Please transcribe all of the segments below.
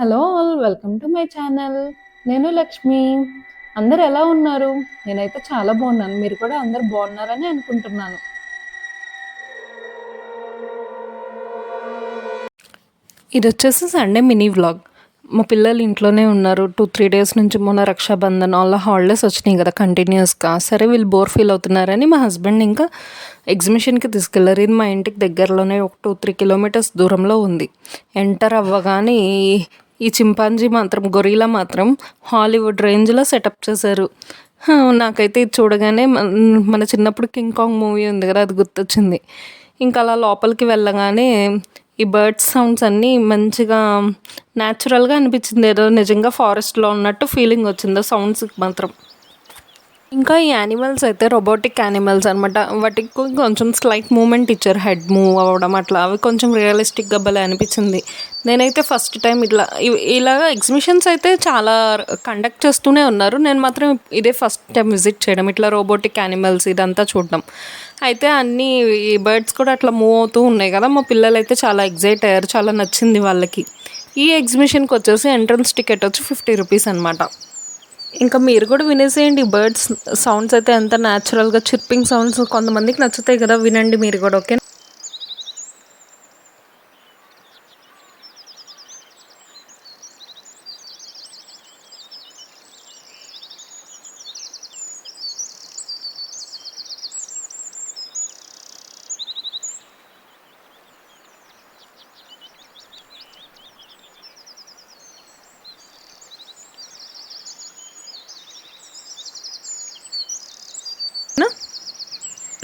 Hello all welcome to my channel. నేను లక్ష్మి. అందరు ఎలా ఉన్నారు? నేనైతే చాలా బాగున్నాను. మీరు కూడా అందరు బాగున్నారని అనుకుంటున్నాను. ఇది వచ్చేసి సండే మినీ వ్లాగ్. మా పిల్లలు ఇంట్లోనే ఉన్నారు. 2-3 డేస్ నుంచి మొన్న రక్షాబంధన్ అలా హాలిడేస్ వచ్చినాయి కదా కంటిన్యూస్గా. సరే వీళ్ళు బోర్ ఫీల్ అవుతున్నారని మా హస్బెండ్ ఇంకా ఎగ్జిబిషన్కి తీసుకెళ్లారు. ఇది మా ఇంటికి దగ్గరలోనే ఒక 2-3 కిలోమీటర్స్ దూరంలో ఉంది. ఎంటర్ అవ్వగానే ఈ చింపాంజీ మాత్రం గొరిలా మాత్రం హాలీవుడ్ రేంజ్లో సెటప్ చేశారు. నాకైతే ఇది చూడగానే మన చిన్నప్పుడు కింగ్ కాంగ్ మూవీ ఉంది కదా, అది గుర్తొచ్చింది. ఇంకా అలా లోపలికి వెళ్ళగానే ఈ బర్డ్స్ సౌండ్స్ అన్నీ మంచిగా న్యాచురల్గా అనిపించింది. ఏదో నిజంగా ఫారెస్ట్లో ఉన్నట్టు ఫీలింగ్ వచ్చింది సౌండ్స్కి మాత్రం. ఇంకా ఈ యానిమల్స్ అయితే రోబోటిక్ యానిమల్స్ అనమాట. వాటికి కొంచెం స్లైట్ మూమెంట్ ఇచ్చారు, హెడ్ మూవ్ అవ్వడం అట్లా. అవి కొంచెం రియలిస్టిక్గా భలే అనిపించింది. నేనైతే ఫస్ట్ టైం ఇలాగా ఎగ్జిబిషన్స్ అయితే చాలా కండక్ట్ చేస్తూనే ఉన్నారు. నేను మాత్రం ఇదే ఫస్ట్ టైం విజిట్ చేయడం, ఇట్లా రోబోటిక్ యానిమల్స్ ఇదంతా చూడడం. అయితే అన్నీ ఈ బర్డ్స్ కూడా అట్లా మూవ్ అవుతూ ఉన్నాయి కదా. మా పిల్లలు అయితే చాలా ఎగ్జైట్ అయ్యారు, చాలా నచ్చింది వాళ్ళకి. ఈ ఎగ్జిబిషన్కి వచ్చేసి ఎంట్రన్స్ టికెట్ వచ్చి 50 రూపీస్ అనమాట. ఇంకా మీరు కూడా వినేసేయండి. బర్డ్స్ సౌండ్స్ అయితే ఎంత న్యాచురల్గా చిర్పింగ్ సౌండ్స్ కొంతమందికి నచ్చుతాయి కదా, వినండి మీరు కూడా. ఓకే.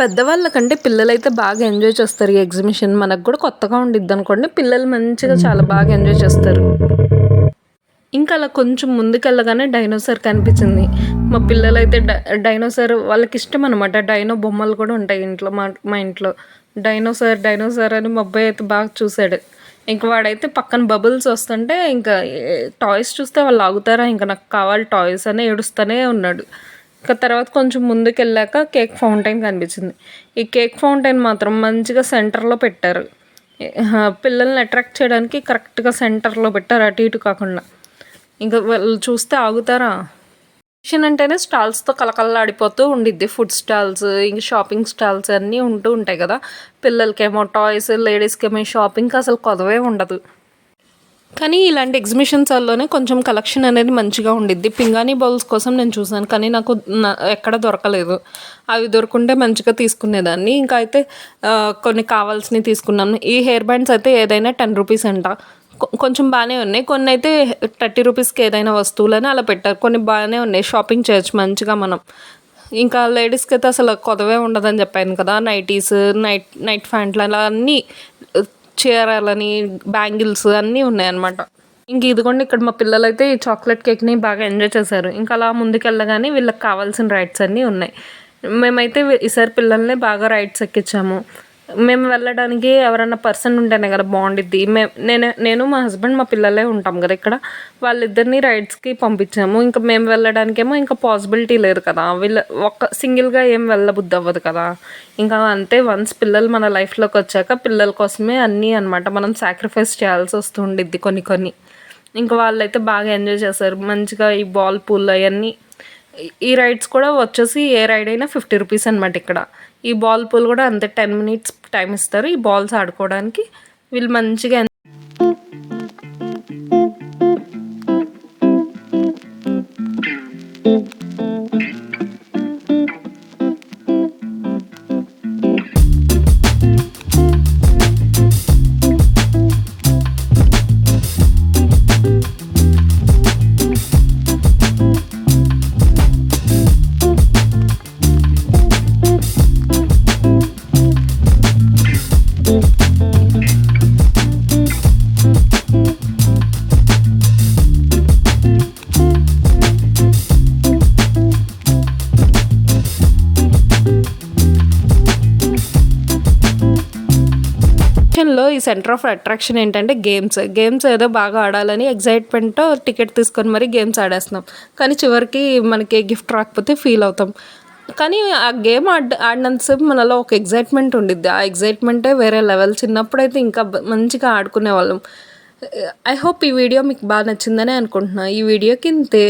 పెద్దవాళ్ళకంటే పిల్లలైతే బాగా ఎంజాయ్ చేస్తారు ఈ ఎగ్జిబిషన్. మనకు కూడా కొత్తగా ఉండిద్ది అనుకోండి, పిల్లలు మంచిగా చాలా బాగా ఎంజాయ్ చేస్తారు. ఇంకా అలా కొంచెం ముందుకెళ్ళగానే డైనోసార్ కనిపించింది. మా పిల్లలైతే డైనోసార్ వాళ్ళకి ఇష్టం అనమాట. డైనో బొమ్మలు కూడా ఉంటాయి ఇంట్లో, మా ఇంట్లో. డైనోసార్ డైనోసార్ అని మా అబ్బాయి అయితే బాగా చూశాడు. ఇంక వాడైతే పక్కన బబుల్స్ వస్తుంటే ఇంకా టాయ్స్ చూస్తే వాళ్ళు ఆగుతారా, ఇంకా నాకు కావాలి టాయ్స్ అని ఏడుస్తూనే ఉన్నాడు. ఇంకా తర్వాత కొంచెం ముందుకు వెళ్ళాక కేక్ ఫౌంటైన్ కనిపించింది. ఈ కేక్ ఫౌంటైన్ మాత్రం మంచిగా సెంటర్లో పెట్టారు. పిల్లల్ని అట్రాక్ట్ చేయడానికి కరెక్ట్గా సెంటర్లో పెట్టారు, అటు ఇటు కాకుండా. ఇంకా వాళ్ళు చూస్తే ఆగుతారా. ఎగ్జిబిషన్ అంటేనే స్టాల్స్తో కలకల్లాడిపోతూ ఉండిద్ది. ఫుడ్ స్టాల్స్, ఇంక షాపింగ్ స్టాల్స్ అన్నీ ఉంటూ ఉంటాయి కదా. పిల్లలకేమో టాయ్స్, లేడీస్కేమో షాపింగ్కి అసలు కొదవే ఉండదు. కానీ ఇలాంటి ఎగ్జిబిషన్స్లోనే కొంచెం కలెక్షన్ అనేది మంచిగా ఉండిద్ది. పింగాణీ బౌల్స్ కోసం నేను చూసాను, కానీ నాకు ఎక్కడ దొరకలేదు. అవి దొరుకుంటే మంచిగా తీసుకునేదాన్ని. ఇంకా అయితే కొన్ని కావాల్సినవి తీసుకున్నాను. ఈ హెయిర్ బ్యాండ్స్ అయితే ఏదైనా 10 రూపీస్ అంట. కొంచెం బాగానే ఉన్నాయి. కొన్ని అయితే 30 రూపీస్కి ఏదైనా వస్తువులని అలా పెట్టారు. కొన్ని బాగానే ఉన్నాయి, షాపింగ్ చేయొచ్చు మంచిగా మనం. ఇంకా లేడీస్కి అయితే అసలు కొదవే ఉండదని చెప్పాను కదా. నైటీస్, నైట్ ప్యాంట్లు అలా అన్నీ, చీరలని, బ్యాంగిల్స్ అన్నీ ఉన్నాయన్నమాట. ఇంక ఇదిగోండి, ఇక్కడ మా పిల్లలు అయితే ఈ చాక్లెట్ కేక్ని బాగా ఎంజాయ్ చేశారు. ఇంకా అలా ముందుకెళ్ళగానే వీళ్ళకి కావాల్సిన రైడ్స్ అన్నీ ఉన్నాయి. మేమైతే ఈసారి పిల్లల్ని బాగా రైడ్స్ ఎక్కించాము. మేము వెళ్ళడానికి ఎవరైనా పర్సన్ ఉంటేనే కదా బాగుండిద్ది. నేను మా హస్బెండ్ మా పిల్లలే ఉంటాం కదా ఇక్కడ. వాళ్ళిద్దరిని రైడ్స్కి పంపించాము. ఇంకా మేము వెళ్ళడానికేమో ఇంకా పాసిబిలిటీ లేదు కదా, సింగిల్గా ఏం వెళ్ళబుద్ధి అవ్వదు కదా. ఇంకా అంతే, వన్స్ పిల్లలు మన లైఫ్లోకి వచ్చాక పిల్లల కోసమే అన్నీ అనమాట మనం సాక్రిఫైస్ చేయాల్సి వస్తుండిద్ది కొన్ని. ఇంకా వాళ్ళైతే బాగా ఎంజాయ్ చేశారు మంచిగా. ఈ బాల్ పూల్ అవన్నీ, ఈ రైడ్స్ కూడా వచ్చేసి ఏ రైడ్ అయినా 50 రూపీస్ అనమాట ఇక్కడ. ఈ బాల్ పూల్ కూడా అంతే, 10 మినిట్స్ టైం ఇస్తారు ఈ బాల్స్ ఆడుకోవడానికి. వీళ్ళు మంచిగా ఈ సెంటర్ ఆఫ్ అట్రాక్షన్ ఏంటంటే గేమ్స్ ఏదో బాగా ఆడాలని ఎగ్జైట్మెంట్తో టికెట్ తీసుకొని మరీ గేమ్స్ ఆడేస్తున్నాం. కానీ చివరికి మనకి గిఫ్ట్ రాకపోతే ఫీల్ అవుతాం. కానీ ఆ గేమ్ ఆడినంతసేపు మనలో ఒక ఎగ్జైట్మెంట్ ఉండిద్ది. ఆ ఎగ్జైట్మెంటే వేరే లెవెల్. చిన్నప్పుడైతే ఇంకా మంచిగా ఆడుకునే వాళ్ళం. ఐ హోప్ ఈ వీడియో మీకు బాగా నచ్చిందని అనుకుంటున్నా. ఈ వీడియోకి ఇంతే.